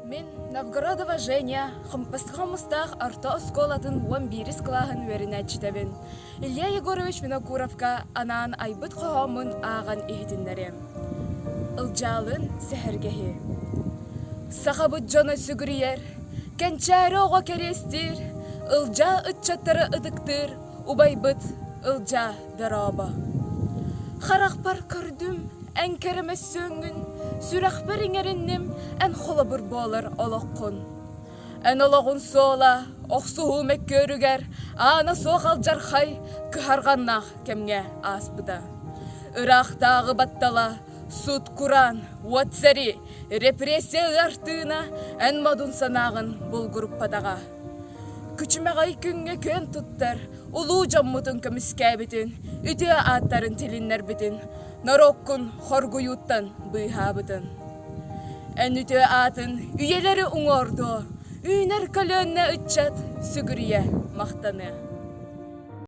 Мен Новгородова Женя, хомпастық арто осколатын 11 клағын веріне читабын. Илья Егорович Винокуровка анаан айбыт қоғамын аған ехетіндерем. Илжалын сәхіргехи. Сақабыт жона сүгірiyер, кәнчәрі оға керестір, илжа үтчаттары ыдықтыр, убайбыт илжа дараба. Харақпар көрдім, әнкерімес сөңін, сүрақпар еңеріннім, ән қолабыр болыр олыққын. Ән олығын сола, оқсуғу мәккөрігер, ана соғал жарқай, күхарғаннақ кәмге аспыда. Үрақтағы баттала, суд құран, уатсари, репрессия артына, ән мадун санағын бұл группадаға. Күчімеғай күнге көн тұттар, ұлу жаммутын көміскәбітін, үті аттарын тіліннер бітін, нароккун хоргуюттан быйхабытын. Ән үті атын үйелері ұңорды, үйнер көлөнне үтчат сүгірие мақтаны.